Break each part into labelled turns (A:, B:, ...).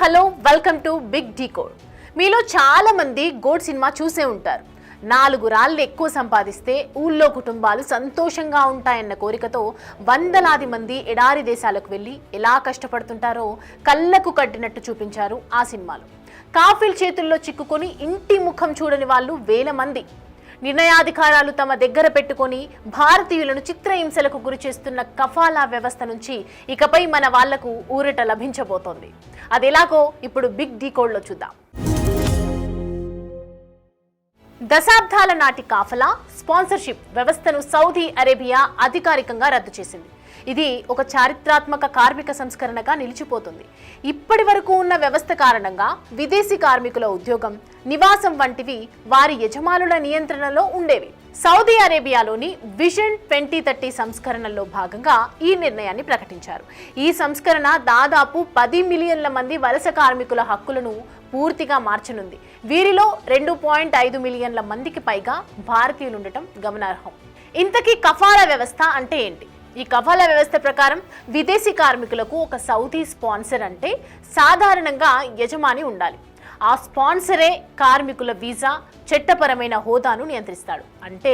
A: Hello welcome to big decode. మీలో చాలా మంది గోడ్ సినిమా చూసే ఉంటారు. 4 రాళ్ళు ఎక్కువ సంపాదిస్తే ఊళ్ళో కుటుంబాలు సంతోషంగా ఉంటాయన్న కోరికతో వందలాది మంది ఎడారి దేశాలకు వెళ్ళి ఎలా కష్టపడుతుంటారో కళ్ళకు కట్టినట్టు చూపించారు ఆ సినిమాలో. కాఫీల్ చేతుల్లో చిక్కుకొని ఇంటి ముఖం చూడని వాళ్ళు వేల మంది. నిర్ణయాధికారాలు తమ దగ్గర పెట్టుకొని భారతీయులను చిత్రహింసలకు గురి చేస్తున్న కఫాలా వ్యవస్థ నుంచి ఇకపై మన వాళ్లకు ఊరట లభించబోతోంది. అదెలాగో ఇప్పుడు బిగ్ డీకోడ్లో చూద్దాం. దశాబ్దాల నాటి కాఫలా స్పాన్సర్షిప్ వ్యవస్థను సౌదీ అరేబియా అధికారికంగా రద్దు చేసింది. ఇది ఒక చారిత్రాత్మక కార్మిక సంస్కరణగా నిలిచిపోతుంది. ఇప్పటి వరకు ఉన్న వ్యవస్థ కారణంగా విదేశీ కార్మికుల ఉద్యోగం, నివాసం వంటివి వారి యజమానుల నియంత్రణలో ఉండేవి. సౌదీ అరేబియాలోని విజన్ 2030 సంస్కరణలో భాగంగా ఈ నిర్ణయాన్ని ప్రకటించారు. ఈ సంస్కరణ దాదాపు 10 మిలియన్ల మంది వలస కార్మికుల హక్కులను పూర్తిగా మార్చనుంది. వీరిలో 2.5 మిలియన్ల మందికి పైగా భారతీయులు ఉండటం గమనార్హం. ఇంతకీ కఫాలా వ్యవస్థ అంటే ఏంటి? ఈ కఫాలా వ్యవస్థ ప్రకారం విదేశీ కార్మికులకు ఒక సౌదీ స్పాన్సర్ అంటే సాధారణంగా యజమాని ఉండాలి. ఆ స్పాన్సరే కార్మికుల వీసా, చట్టపరమైన హోదాను నియంత్రిస్తాడు. అంటే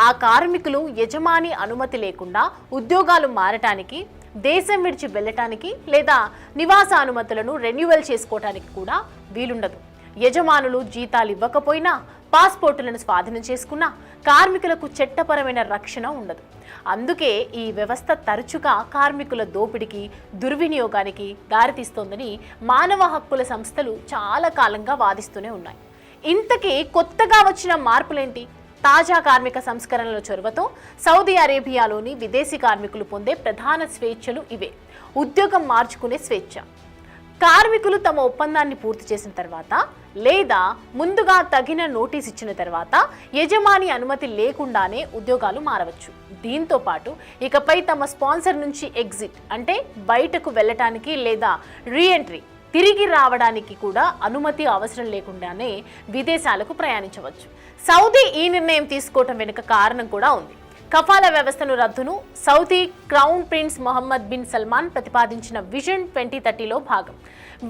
A: ఆ కార్మికులు యజమాని అనుమతి లేకుండా ఉద్యోగాలు మారటానికి, దేశం విడిచి వెళ్ళటానికి లేదా నివాస అనుమతులను రెన్యువల్ చేసుకోవటానికి కూడా వీలుండదు. యజమానులు జీతాలు ఇవ్వకపోయినా, పాస్పోర్టులను స్వాధీనం చేసుకున్నా కార్మికులకు చట్టపరమైన రక్షణ ఉండదు. అందుకే ఈ వ్యవస్థ తరచుగా కార్మికుల దోపిడీకి, దుర్వినియోగానికి దారితీస్తోందని మానవ హక్కుల సంస్థలు చాలా కాలంగా వాదిస్తూనే ఉన్నాయి. ఇంతకీ కొత్తగా వచ్చిన మార్పులేంటి? తాజా కార్మిక సంస్కరణల చొరవతో సౌదీ అరేబియాలోని విదేశీ కార్మికులు పొందే ప్రధాన స్వేచ్ఛలు ఇవే. ఉద్యోగం మార్చుకునే స్వేచ్ఛ. కార్మికులు తమ ఒప్పందాన్ని పూర్తి చేసిన తర్వాత లేదా ముందుగా తగిన నోటీస్ ఇచ్చిన తర్వాత యజమాని అనుమతి లేకుండానే ఉద్యోగాలు మారవచ్చు. దీంతో పాటు ఇకపై తమ స్పాన్సర్ నుంచి ఎగ్జిట్ అంటే బయటకు వెళ్ళటానికి లేదా రీఎంట్రీ తిరిగి రావడానికి కూడా అనుమతి అవసరం లేకుండానే విదేశాలకు ప్రయాణించవచ్చు. సౌదీ ఈ నిర్ణయం తీసుకోవటం వెనుక కారణం కూడా ఉంది. కఫాలా వ్యవస్థను రద్దును Saudi crown prince Mohammed bin Salman ప్రతిపాదించిన విజన్ 2030లో భాగం.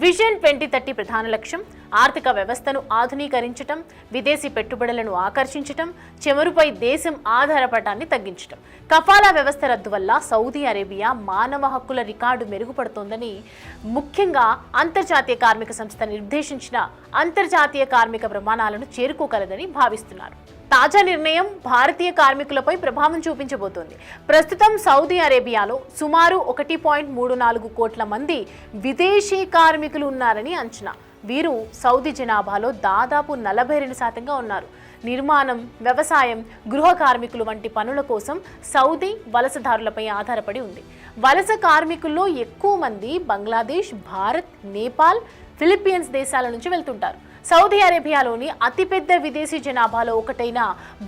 A: విజన్ 2030 ప్రధాన లక్ష్యం ఆర్థిక వ్యవస్థను ఆధునీకరించటం, విదేశీ పెట్టుబడులను ఆకర్షించటం, చమురుపై దేశం ఆధారపడటాన్ని తగ్గించటం. కఫాలా వ్యవస్థ రద్దు వల్ల సౌదీ అరేబియా మానవ హక్కుల రికార్డు మెరుగుపడుతోందని, ముఖ్యంగా అంతర్జాతీయ కార్మిక సంస్థ నిర్దేశించిన అంతర్జాతీయ కార్మిక ప్రమాణాలను చేరుకోగలదని భావిస్తున్నారు. తాజా నిర్ణయం భారతీయ కార్మికులపై ప్రభావం చూపించబోతోంది. ప్రస్తుతం సౌదీ అరేబియాలో సుమారు 1.34 కోట్ల మంది విదేశీ కార్మికులు ఉన్నారని అంచనా. వీరు సౌదీ జనాభాలో దాదాపు 42% ఉన్నారు. నిర్మాణం, వ్యవసాయం, గృహ కార్మికులు వంటి పనుల కోసం సౌదీ వలసదారులపై ఆధారపడి ఉంది. వలస కార్మికుల్లో ఎక్కువ మంది బంగ్లాదేశ్, భారత్, నేపాల్, ఫిలిప్పీన్స్ దేశాల నుంచి వెళ్తుంటారు. సౌదీ అరేబియాలోని అతిపెద్ద విదేశీ జనాభాలో ఒకటైన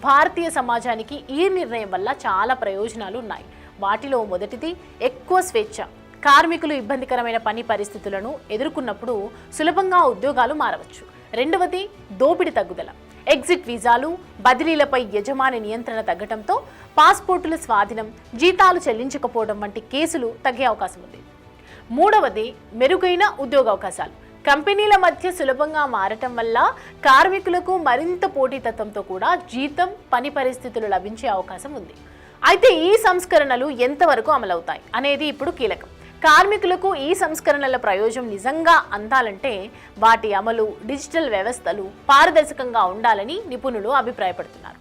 A: భారతీయ సమాజానికి ఈ నిర్ణయం వల్ల చాలా ప్రయోజనాలు ఉన్నాయి. వాటిలో మొదటిది ఎక్కువ స్వేచ్ఛ. కార్మికులు ఇబ్బందికరమైన పని పరిస్థితులను ఎదుర్కొన్నప్పుడు సులభంగా ఉద్యోగాలు మారవచ్చు. రెండవది దోపిడీ తగ్గుదల. ఎగ్జిట్ వీసాలు, బదిలీలపై యజమాని నియంత్రణ తగ్గడంతో పాస్పోర్టుల స్వాధీనం, జీతాలు చెల్లించకపోవడం వంటి కేసులు తగ్గే అవకాశం ఉంది. మూడవది మెరుగైన ఉద్యోగ అవకాశాలు. కంపెనీల మధ్య సులభంగా మారటం వల్ల కార్మికులకు మరింత పోటీతత్వంతో కూడా జీతం, పని పరిస్థితులు లభించే అవకాశం ఉంది. అయితే ఈ సంస్కరణలు ఎంతవరకు అమలవుతాయి అనేది ఇప్పుడు కీలకం. కార్మికులకు ఈ సంస్కరణల ప్రయోజనం నిజంగా అందాలంటే వాటి అమలు, డిజిటల్ వ్యవస్థలు పారదర్శకంగా ఉండాలని నిపుణులు అభిప్రాయపడుతున్నారు.